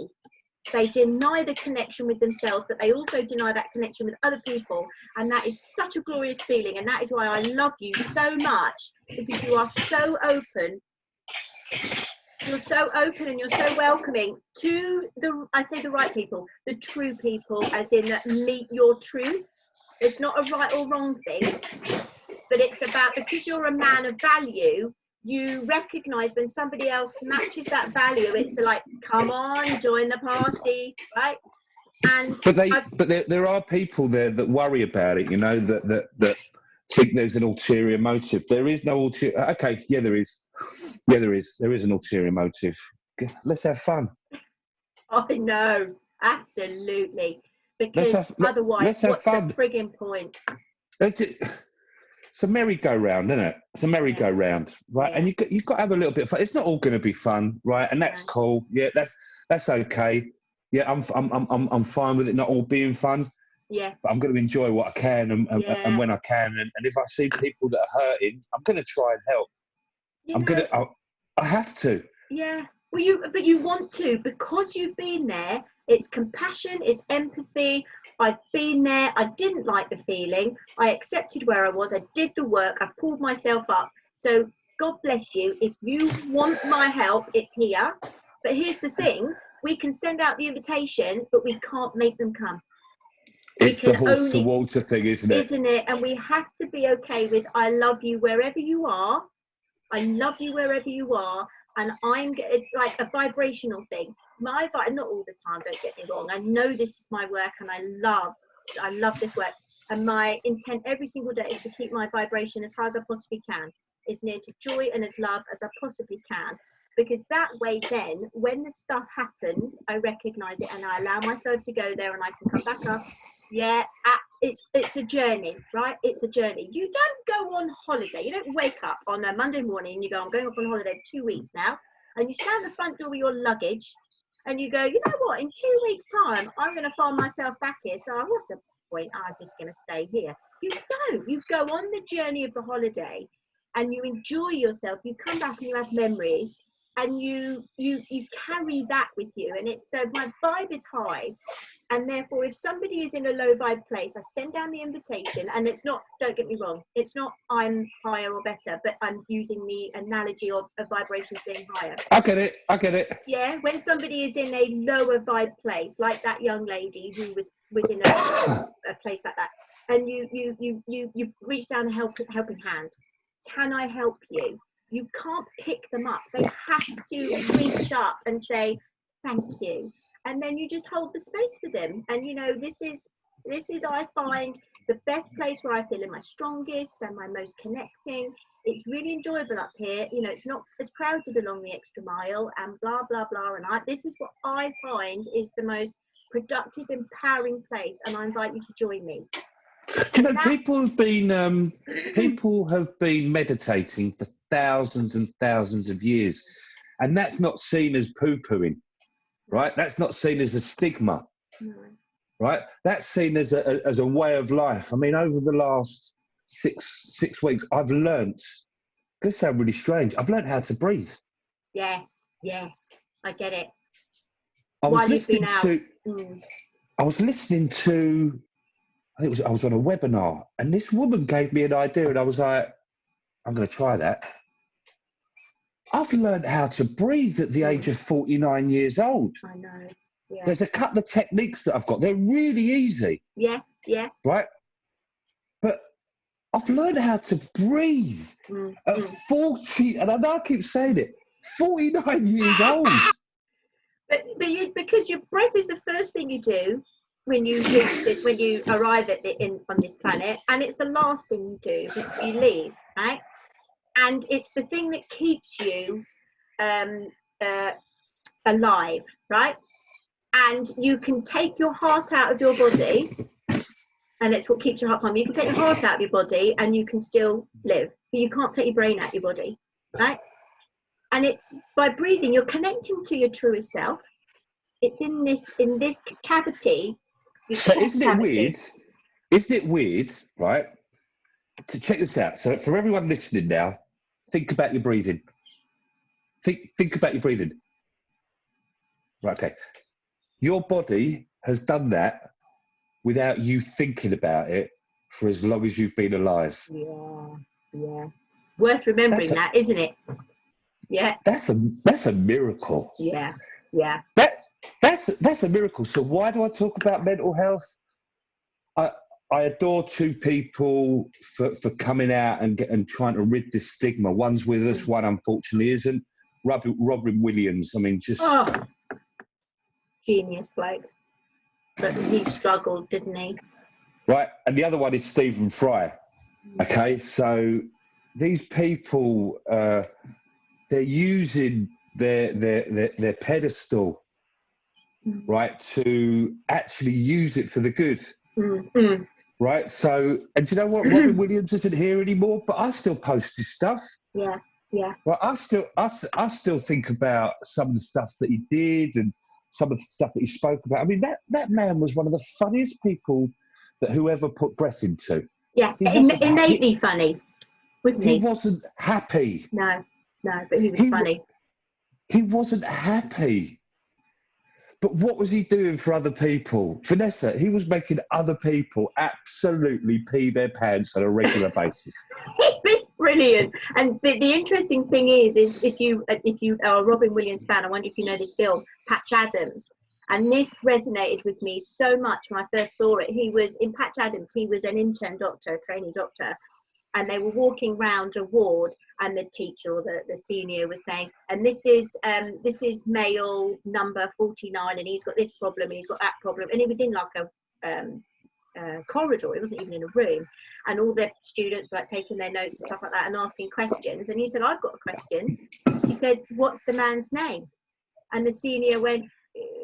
the connection with themselves, but they also deny that connection with other people. And that is such a glorious feeling. And that is why I love you so much, because you are so open. You're so open and you're so welcoming to the right people, the true people, as in that meet your truth. It's not a right or wrong thing, but it's about, because you're a man of value, you recognize when somebody else matches that value. It's like, come on, join the party, right? And but there are people there that worry about it, you know, that think there's an ulterior motive. There is no ulterior. Okay, yeah, there is. Yeah, there is. There is an ulterior motive. Let's have fun. I know, absolutely. Because otherwise, what's the frigging point? It's a merry-go-round, isn't it? It's a merry-go-round, right? Yeah. And you've got to have a little bit of fun. It's not all going to be fun, right? And that's cool. Yeah, that's okay. Yeah, I'm fine with it not all being fun. Yeah. But I'm going to enjoy what I can and when I can. And if I see people that are hurting, I'm going to try and help. I have to. Yeah. Well, but you want to, because you've been there. It's compassion, it's empathy. I've been there. I didn't like the feeling. I accepted where I was. I did the work. I pulled myself up. So God bless you. If you want my help, it's here. But here's the thing. We can send out the invitation, but we can't make them come. It's the horse to water thing, isn't it? Isn't it? And we have to be okay with, I love you wherever you are. I love you wherever you are. And it's like a vibrational thing. Not all the time, don't get me wrong. I know this is my work and I love I love this work. And my intent every single day is to keep my vibration as high as I possibly can, as near to joy and as love as I possibly can. Because that way then, when the stuff happens, I recognize it and I allow myself to go there and I can come back up. Yeah, it's a journey, right? It's a journey. You don't go on holiday. You don't wake up on a Monday morning and you go, I'm going off on holiday for 2 weeks now. And you stand at the front door with your luggage and you go, you know what, in 2 weeks' time, I'm going to find myself back here. So what's the point? I'm just going to stay here. You don't. You go on the journey of the holiday and you enjoy yourself. You come back and you have memories. And you carry that with you, and it's my vibe is high, and therefore if somebody is in a low vibe place, I send down the invitation. And it's not, don't get me wrong, it's not I'm higher or better, but I'm using the analogy of vibrations being higher. I get it. Yeah, when somebody is in a lower vibe place, like that young lady who was in a place like that, and you reach down a helping hand. Can I help you? You can't pick them up. They have to reach up and say, thank you. And then you just hold the space for them. And, you know, this is, I find, the best place where I feel in my strongest and my most connecting. It's really enjoyable up here. You know, it's not as crowded along the extra mile and blah, blah, blah. And this is what I find is the most productive, empowering place. And I invite you to join me. Do you know, people have been meditating for thousands and thousands of years, and that's not seen as poo-pooing, right? That's not seen as a stigma, right? That's seen as a way of life. I mean, over the last six weeks, I've learnt. This sounds really strange. I've learnt how to breathe. Yes, I get it. I was listening to. I was on a webinar, and this woman gave me an idea, and I was like, I'm going to try that. I've learned how to breathe at the age of 49 years old. I know. Yeah. There's a couple of techniques that I've got. They're really easy. Yeah. Right? But I've learned how to breathe at 40, and I know I keep saying it, 49 years old. But because your breath is the first thing you do when you arrive on this planet, and it's the last thing you do before you leave, right? And it's the thing that keeps you alive, right? And you can take your heart out of your body, and it's what keeps your heart pumping. You can take your heart out of your body and you can still live. But you can't take your brain out of your body, right? And it's by breathing, you're connecting to your truest self. It's in this cavity. So isn't it weird, right? To check this out. So for everyone listening now, think about your breathing. Think about your breathing. Right, okay. Your body has done that without you thinking about it for as long as you've been alive. Yeah. Worth remembering that, isn't it? Yeah. That's a miracle. Yeah. That's a miracle. So why do I talk about mental health? I adore two people for coming out and trying to rid this stigma. One's with us, one unfortunately isn't. Robin Williams. I mean, just genius bloke. But he struggled, didn't he? Right, and the other one is Stephen Fry. Okay, so these people, they're using their pedestal, right, to actually use it for the good. Right, so, and do you know what? Robin Williams isn't here anymore, but I still post his stuff. Yeah. Right, I still think about some of the stuff that he did and some of the stuff that he spoke about. I mean, that man was one of the funniest people that whoever put breath into. Yeah, innately funny, wasn't he? He wasn't happy. No, but he was funny. He wasn't happy. But what was he doing for other people? Vanessa, he was making other people absolutely pee their pants on a regular basis. It was brilliant. And the interesting thing is if you are a Robin Williams fan, I wonder if you know this film, Patch Adams. And this resonated with me so much when I first saw it. He was in Patch Adams. He was an intern doctor, a trainee doctor. And they were walking round a ward, and the teacher or the senior was saying, and this is male number 49, and he's got this problem and he's got that problem. And he was in like corridor. It wasn't even in a room, and all the students were like taking their notes and stuff like that and asking questions. And he said, "I've got a question." He said, "What's the man's name?" And the senior went,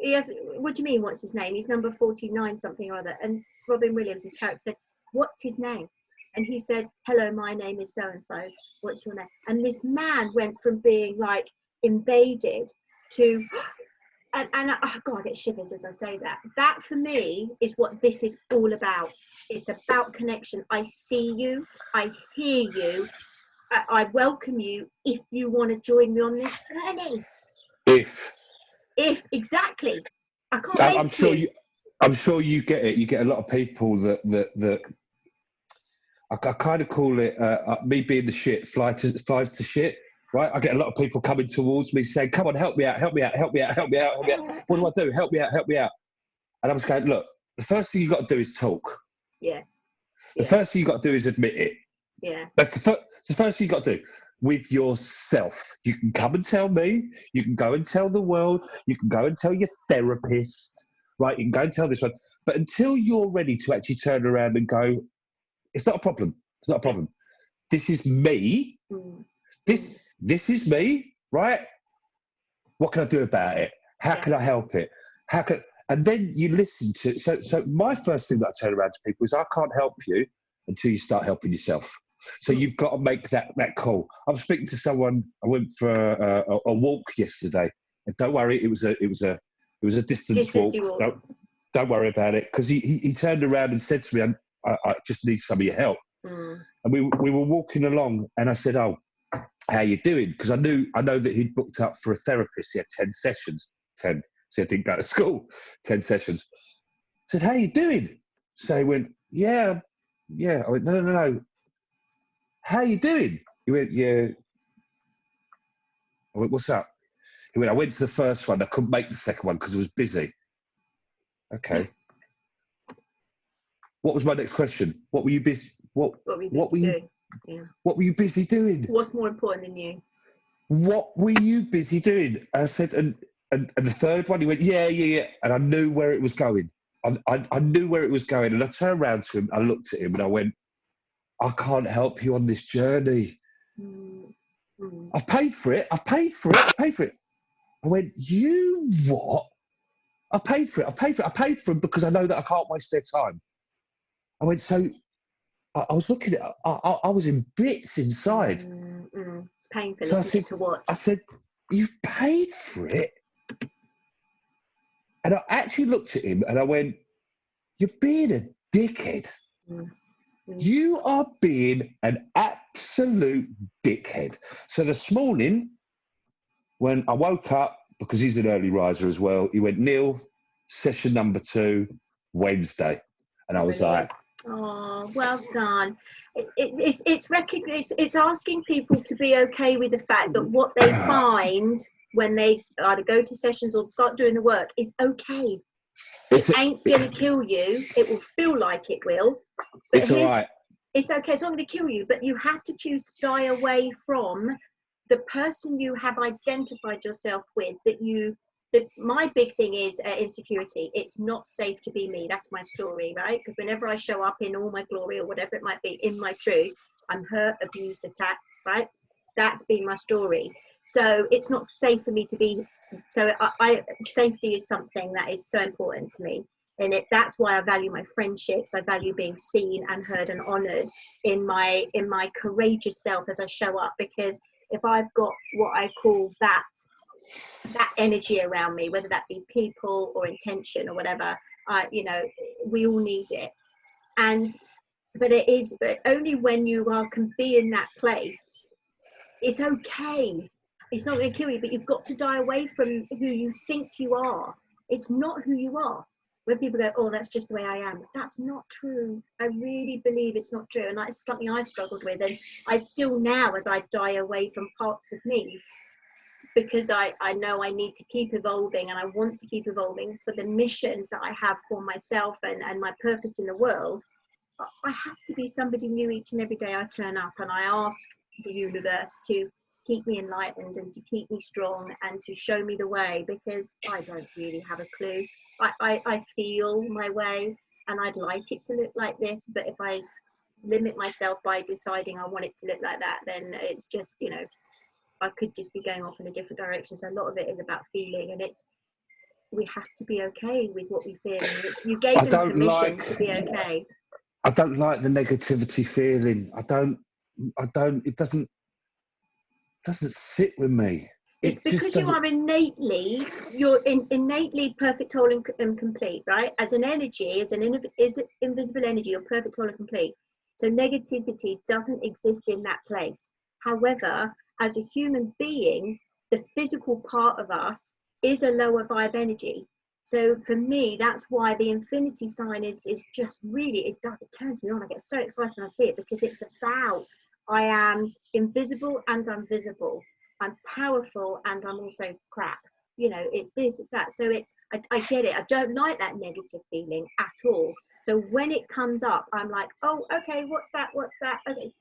"He has. What do you mean? What's his name? He's number 49 something or other." And Robin Williams, his character, said, "What's his name?" And he said, "Hello, my name is so and so. What's your name?" And this man went from being like invaded to, and oh God, it shivers as I say that. That for me is what this is all about. It's about connection. I see you, I hear you, I welcome you if you want to join me on this journey. If exactly, I can't make I'm sure you get it. You get a lot of people that I kind of call it me being the shit flies to shit. Right, I get a lot of people coming towards me saying, "Come on, help me out, help me out, help me out, help me out, help me out. What do I do? Help me out, help me out." And I was going, "Look, the first thing you got to do is talk. Yeah. The first thing you got to do is admit it. Yeah. That's the first thing you got to do with yourself. You can come and tell me. You can go and tell the world. You can go and tell your therapist. Right? You can go and tell this one. But until you're ready to actually turn around and go, it's not a problem. It's not a problem. This is me. This is me, right? What can I do about it? How can I help it? And then you listen to. So my first thing that I turn around to people is, I can't help you until you start helping yourself. So you've got to make that call. I was speaking to someone. I went for a walk yesterday, and don't worry, it was a distance walk. Don't worry about it, because he turned around and said to me, I just need some of your help. And we were walking along, and I said, "Oh, how you doing?" Because I know that he'd booked up for a therapist. He had 10 sessions. 10. So I didn't go to school. 10 sessions. I said, "How you doing?" So he went, Yeah. I went, No. How you doing? He went, "Yeah." I went, "What's up?" He went, "I went to the first one. I couldn't make the second one because I was busy." Okay. What was my next question? What were you busy? What were you doing? Yeah. What were you busy doing? What's more important than you? What were you busy doing? I said, and the third one, he went, yeah. And I knew where it was going. I knew where it was going. And I turned around to him, I looked at him, and I went, "I can't help you on this journey. I've paid for it. I went, "You what?" I paid for it because I know that I can't waste their time. I went, so I was looking at, I was in bits inside. It's painful, so isn't it, to watch? I said, "You've paid for it?" And I actually looked at him and I went, "You're being a dickhead. You are being an absolute dickhead." So this morning, when I woke up, because he's an early riser as well, he went, "Neil, session number 2, Wednesday." And I was like, "Oh, well done." It's asking people to be okay with the fact that what they find when they either go to sessions or start doing the work is okay. It ain't going to kill you. It will feel like it will. But it's all right. It's okay. It's not going to kill you, but you have to choose to die away from the person you have identified yourself with. My big thing is insecurity. It's not safe to be me. That's my story, right? Because whenever I show up in all my glory or whatever it might be, in my truth, I'm hurt, abused, attacked, right? That's been my story. So it's not safe for me to be. So safety is something that is so important to me. And that's why I value my friendships. I value being seen and heard and honoured in my courageous self as I show up. Because if I've got what I call that energy around me, whether that be people or intention or whatever, we all need it. But only when you can be in that place, it's okay. It's not going to kill you, but you've got to die away from who you think you are. It's not who you are. When people go, "Oh, that's just the way I am," that's not true. I really believe it's not true, and that's something I struggled with, and I still now, as I die away from parts of me, because I know I need to keep evolving, and I want to keep evolving for the mission that I have for myself and my purpose in the world. I have to be somebody new each and every day I turn up, and I ask the universe to keep me enlightened and to keep me strong and to show me the way, because I don't really have a clue. I feel my way, and I'd like it to look like this, but if I limit myself by deciding I want it to look like that, then it's just, you know, I could just be going off in a different direction. So a lot of it is about feeling, and we have to be okay with what we feel, and you gave them permission to be okay. I don't like the negativity feeling. It doesn't sit with me. It's because you are innately perfect, whole and complete, right? As an energy, as an invisible energy, you're perfect, whole and complete. So negativity doesn't exist in that place. However, as a human being, the physical part of us is a lower vibe energy. So for me, that's why the infinity sign is just really, it turns me on. I get so excited when I see it, because it's about, I am invisible and I'm visible. I'm powerful and I'm also crap. You know, it's this, it's that. So I get it. I don't like that negative feeling at all. So when it comes up, I'm like, oh, okay, what's that? Okay.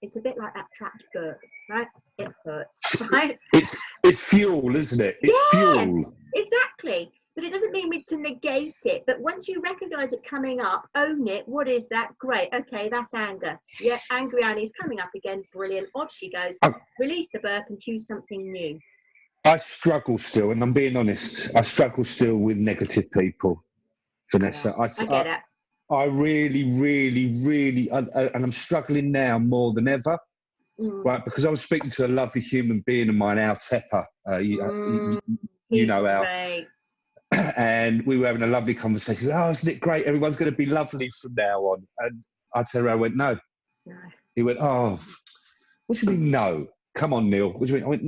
It's a bit like that trapped burp, right? It hurts, right? It's fuel, isn't it? It's fuel. Exactly. But it doesn't mean to negate it. But once you recognize it coming up, own it. What is that? Great. Okay, that's anger. Yeah, angry Annie's coming up again. Brilliant. Off she goes. Release the burp and choose something new. I struggle still, and I'm being honest, I struggle still with negative people, Vanessa. I get it. I really, really, really, and I'm struggling now more than ever, right? Because I was speaking to a lovely human being of mine, Al Tepper. You know Al. Great. And we were having a lovely conversation. Oh, isn't it great? Everyone's going to be lovely from now on. And I turned around and went, no. He went, oh, what do you mean no? Come on, Neil. What do you mean? I went,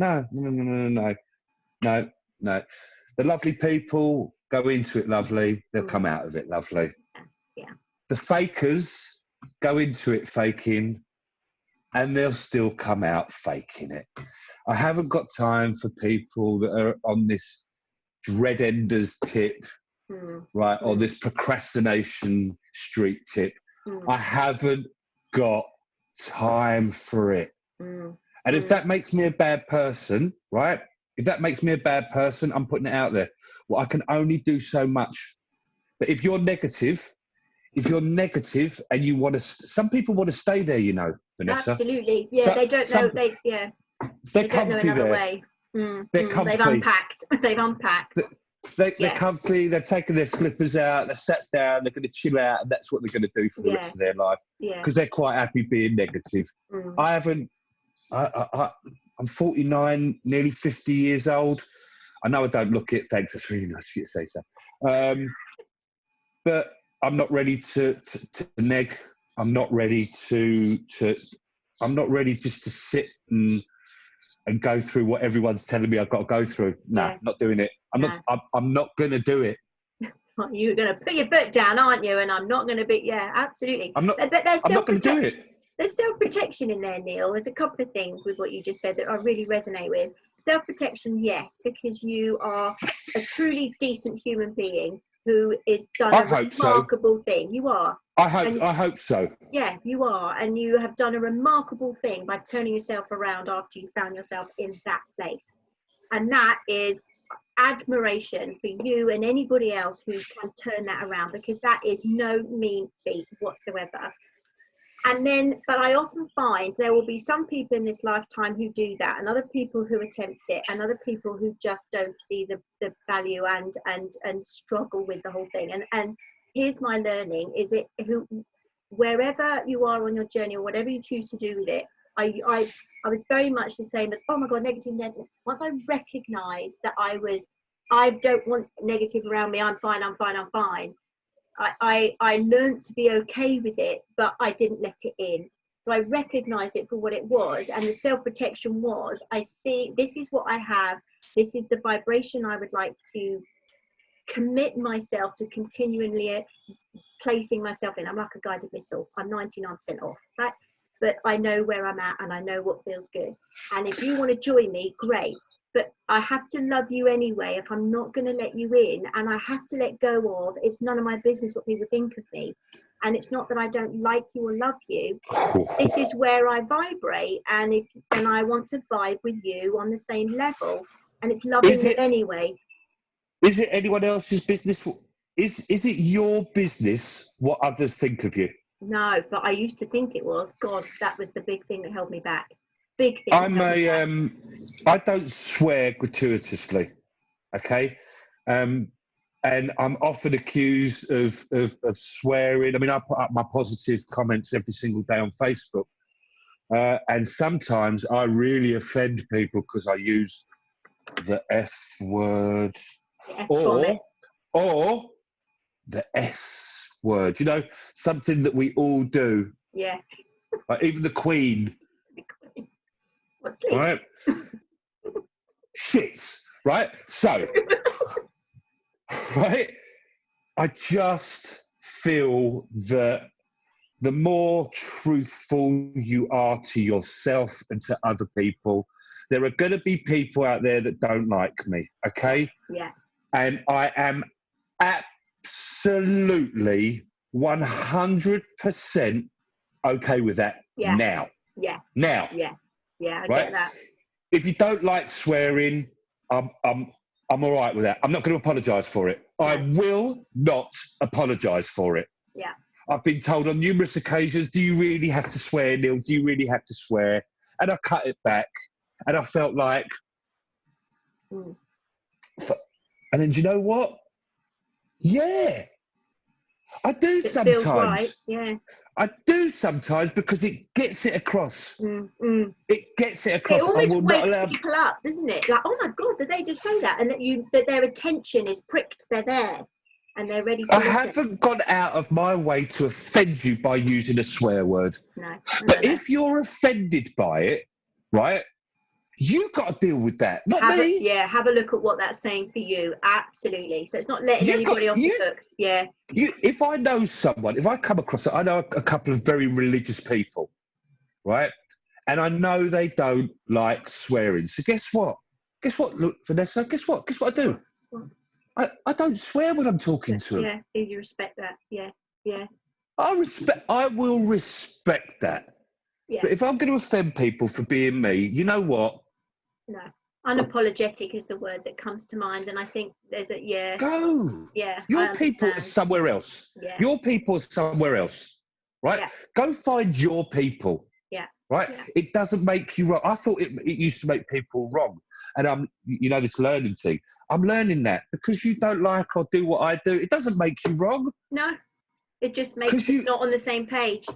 no. The lovely people go into it lovely. They'll come out of it lovely. Yeah. The fakers go into it faking, and they'll still come out faking it. I haven't got time for people that are on this dread enders tip, right, or this procrastination street tip. I haven't got time for it. And if that makes me a bad person, right, if that makes me a bad person, I'm putting it out there. Well, I can only do so much. But if you're negative and you want to, some people want to stay there, you know, Vanessa. Absolutely. Yeah, they don't know. They don't know another way. They're comfy. They've unpacked. They're comfy. They're taking their slippers out. They're sat down. They're going to chill out, and that's what they're going to do for the rest of their life. Because they're quite happy being negative. I haven't. I'm 49, nearly 50 years old. I know I don't look it. Thanks. That's really nice of you to say so. But I'm not ready to neg. I'm not ready to. I'm not ready just to sit and go through what everyone's telling me I've got to go through. Nah, not doing it. I'm not going to do it. You're going to put your foot down, aren't you? And I'm not going to be. Yeah, absolutely. I'm not going to do it. There's self-protection in there, Neil. There's a couple of things with what you just said that I really resonate with. Self-protection, yes, because you are a truly decent human being who is done a remarkable thing. You are. I hope so. Yeah, you are. And you have done a remarkable thing by turning yourself around after you found yourself in that place. And that is admiration for you and anybody else who can turn that around, because that is no mean feat whatsoever. And then, but I often find there will be some people in this lifetime who do that, and other people who attempt it, and other people who just don't see the value and struggle with the whole thing. And here's my learning: is it wherever you are on your journey or whatever you choose to do with it, I was very much the same as, oh my God, negative. Once I recognised that I don't want negative around me. I'm fine. I learned to be okay with it, but I didn't let it in. So I recognized it for what it was, and the self-protection was, I see, this is what I have, this is the vibration I would like to commit myself to continually placing myself in. I'm like a guided missile. I'm 99% off, right? But I know where I'm at and I know what feels good. And if you want to join me, great. But I have to love you anyway if I'm not going to let you in, and I have to let go of, it's none of my business what people think of me. And it's not that I don't like you or love you. This is where I vibrate, and I want to vibe with you on the same level, and it's loving it anyway. Is it anyone else's business Is it your business what others think of you? No, but I used to think it was. God, that was the big thing that held me back. Big thing. I don't swear gratuitously, okay? And I'm often accused of swearing. I mean, I put up my positive comments every single day on Facebook. And sometimes I really offend people because I use the F word or the S word. You know, something that we all do. Yeah. Like even the Queen. What sleeps? Right? Shits. Right? So, right? I just feel that the more truthful you are to yourself and to other people, there are going to be people out there that don't like me, okay? Yeah. And I am absolutely 100% okay with that now. Yeah. Now. Yeah. Yeah, I right? get that. If you don't like swearing, I'm all right with that. I'm not going to apologise for it. No. I will not apologise for it. Yeah. I've been told on numerous occasions, do you really have to swear, Neil? Do you really have to swear? And I cut it back. And I felt like... And then do you know what? Yeah. I do it sometimes. Feels right. Yeah. I do sometimes because it gets it across. It gets it across. It almost wakes people up, doesn't it? Like, oh my God, did they just say that? And that their attention is pricked. They're there, and they're ready to listen. I haven't gone out of my way to offend you by using a swear word. No. But if you're offended by it, right, you've got to deal with that, not me. Have a look at what that's saying for you. Absolutely. So it's not letting anybody off the hook. Yeah. If I know someone, if I come across it, I know a couple of very religious people, right? And I know they don't like swearing. So guess what? Look, Vanessa, guess what I do? What? I don't swear when I'm talking to them. Yeah, you respect that. Yeah, yeah. I will respect that. Yeah. But if I'm going to offend people for being me, you know what? No. Unapologetic is the word that comes to mind. And I think there's Go. Yeah. Your people are somewhere else. Yeah. Your people are somewhere else. Right? Yeah. Go find your people. Yeah. Right? Yeah. It doesn't make you wrong. I thought it used to make people wrong. And this learning thing. I'm learning that because you don't like or do what I do, it doesn't make you wrong. No. It just makes you not on the same page.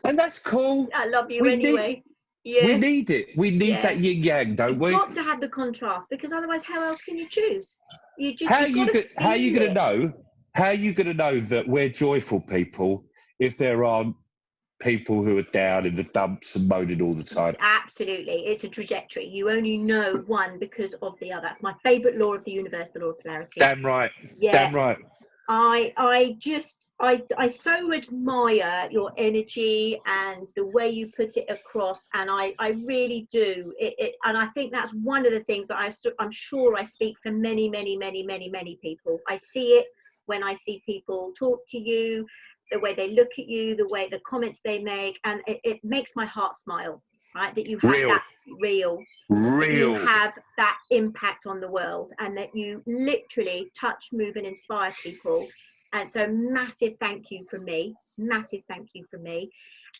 And that's cool. I love you anyway. We need it. We need that yin yang, don't we? You've got to have the contrast because otherwise, how else can you choose? How are you going to know? How are you going to know that we're joyful people if there aren't people who are down in the dumps and moaning all the time? Absolutely, it's a trajectory. You only know one because of the other. That's my favourite law of the universe, the law of polarity. Damn right. Yeah. Damn right. I so admire your energy and the way you put it across, and I really do. And I think that's one of the things that I'm sure I speak for many people. I see it when I see people talk to you, the way they look at you, the comments they make, and it makes my heart smile. Right, that you have that real, you have that impact on the world, and that you literally touch, move, and inspire people. And so, massive thank you from me.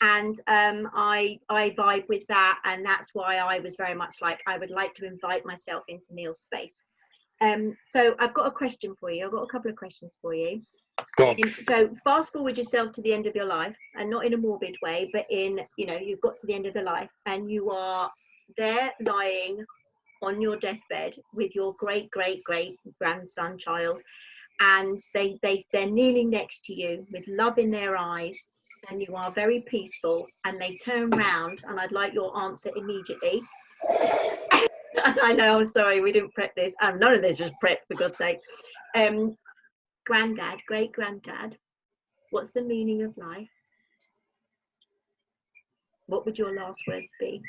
And I vibe with that, and that's why I was very much like I would like to invite myself into Neil's space. So I've got a question for you. I've got a couple of questions for you. So fast forward yourself to the end of your life, and not in a morbid way, but in, you've got to the end of the life and you are there lying on your deathbed with your great grandson child, and they're kneeling next to you with love in their eyes, and you are very peaceful, and they turn round, and I'd like your answer immediately. I know, I'm sorry, we didn't prep this. None of this was prepped, for God's sake. Granddad, great granddad, what's the meaning of life? What would your last words be?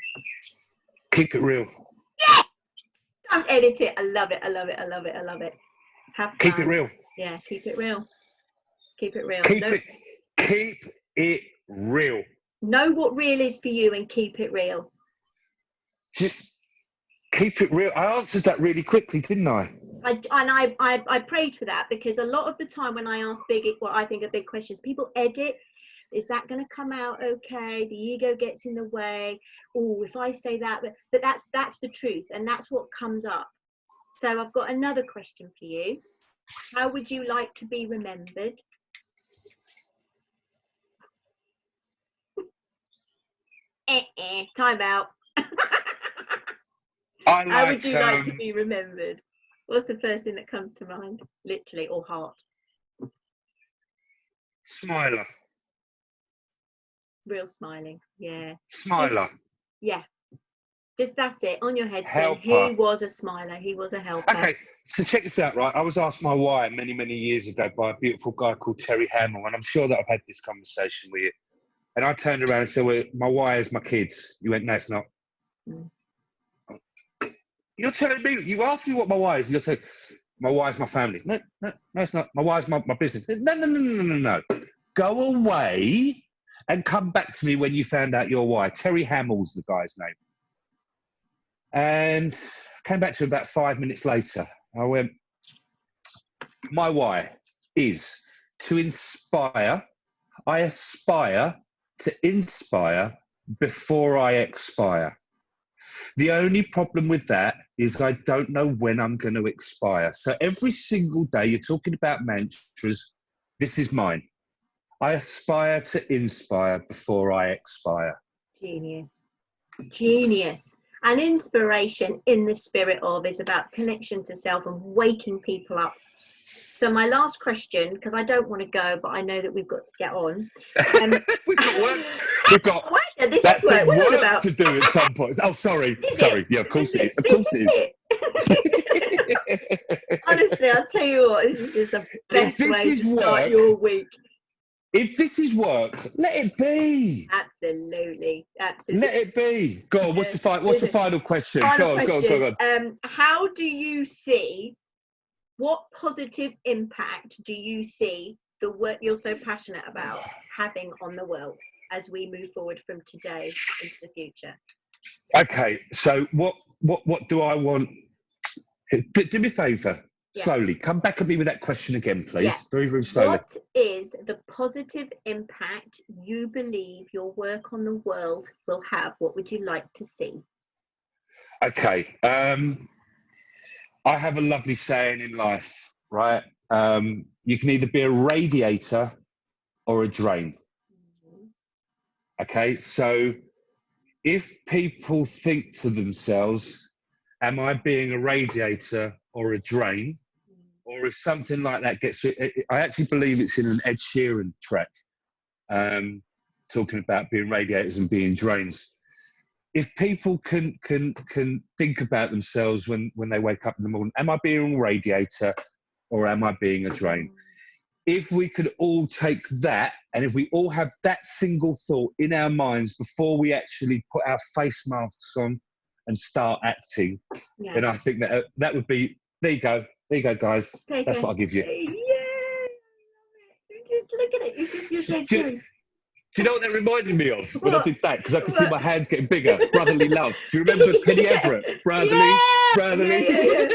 Keep it real. Yeah! Don't edit it. I love it. Have fun. Keep it real. Yeah, keep it real. Keep it real. Keep it real. Know what real is for you and keep it real. Just keep it real. I answered that really quickly, didn't I? I prayed for that, because a lot of the time when I ask what I think are big questions, people edit. Is that going to come out okay? The ego gets in the way. Oh, if I say that, but that's the truth, and that's what comes up. So I've got another question for you. How would you like to be remembered? Time out. How would you like to be remembered? What's the first thing that comes to mind, literally, or heart? Smiler. Real smiling, yeah. Smiler. Just that's it, on your head. Helper. He was a smiler. He was a helper. Okay, so check this out, right? I was asked my why many, many years ago by a beautiful guy called Terry Hamill, and I'm sure that I've had this conversation with you. And I turned around and said, well, my why is my kids. You went, no, it's not. Mm. You're telling me, you asked me what my why is, you're saying, my why is my family. No, it's not. My why is my business. No. Go away and come back to me when you found out your why. Terry Hamill's the guy's name. And I came back to him about 5 minutes later. I went, my why is to inspire. I aspire to inspire before I expire. The only problem with that is I don't know when I'm going to expire. So every single day you're talking about mantras. This is mine. I aspire to inspire before I expire. Genius. Genius. And inspiration, in the spirit of, is about connection to self and waking people up. So my last question, because I don't want to go, but I know that we've got to get on. We've got work. We've got this is work. Work about to do at some point. Oh, sorry. Yeah, of course it is. Of course it is. Honestly, I'll tell you what, this is just the best way to start your week. If this is work, let it be. Absolutely. Let it be. Go on. What's the final question? Go on. How do you see? What positive impact do you see the work you're so passionate about having on the world as we move forward from today into the future? Okay, so what do I want? Do me a favour, slowly. Come back at me with that question again, please. Yeah. Very, very slowly. What is the positive impact you believe your work on the world will have? What would you like to see? Okay. I have a lovely saying in life, right? You can either be a radiator or a drain. Okay, so if people think to themselves, am I being a radiator or a drain? Or if something like that gets, I actually believe it's in an Ed Sheeran track, talking about being radiators and being drains. If people can think about themselves when they wake up in the morning, am I being a radiator or am I being a drain? If we could all take that, and if we all have that single thought in our minds before we actually put our face masks on and start acting, then I think that would be, there you go, guys. That's what I'll give you. Yeah, just look at it. You're so true. Do you know what that reminded me of when I did that? Because I could see my hands getting bigger. Brotherly love. Do you remember Penny Everett? Brotherly. Yeah.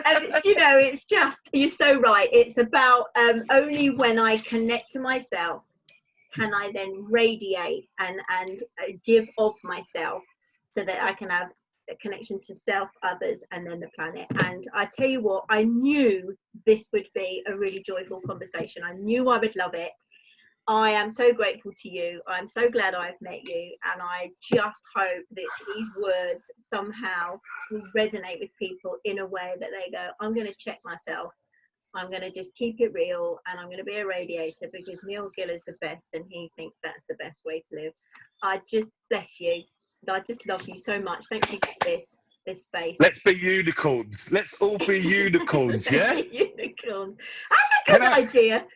And you know, it's just, you're so right. It's about only when I connect to myself can I then radiate and give of myself, so that I can have a connection to self, others, and then the planet. And I tell you what, I knew this would be a really joyful conversation. I knew I would love it. I am so grateful to you. I'm so glad I've met you, and I just hope that these words somehow will resonate with people in a way that they go, I'm going to check myself. I'm going to just keep it real, and I'm going to be a radiator, because Neil Giller is the best, and he thinks that's the best way to live. I just bless you. I just love you so much. Thank you for this space. Let's be unicorns. Let's all be unicorns, yeah? Unicorns. That's a good idea.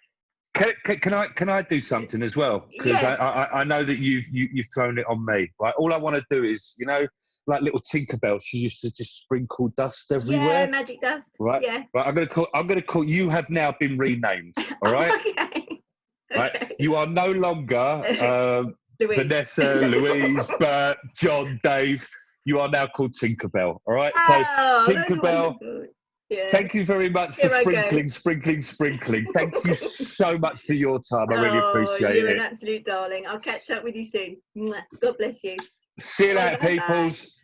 Can I do something as well? Because I know that you've thrown it on me. Right, all I want to do is, you know, like little Tinkerbell, she used to just sprinkle dust everywhere. Yeah, magic dust. Right. Yeah. Right. I'm gonna call. You have now been renamed. All right. Okay. Right. You are no longer Vanessa, Louise, Bert, John, Dave. You are now called Tinkerbell. All right. Oh, so Tinkerbell. Yeah. Thank you very much for sprinkling. Thank you so much for your time. I really appreciate you're it. An absolute darling. I'll catch up with you soon. God bless you. See you later, peoples.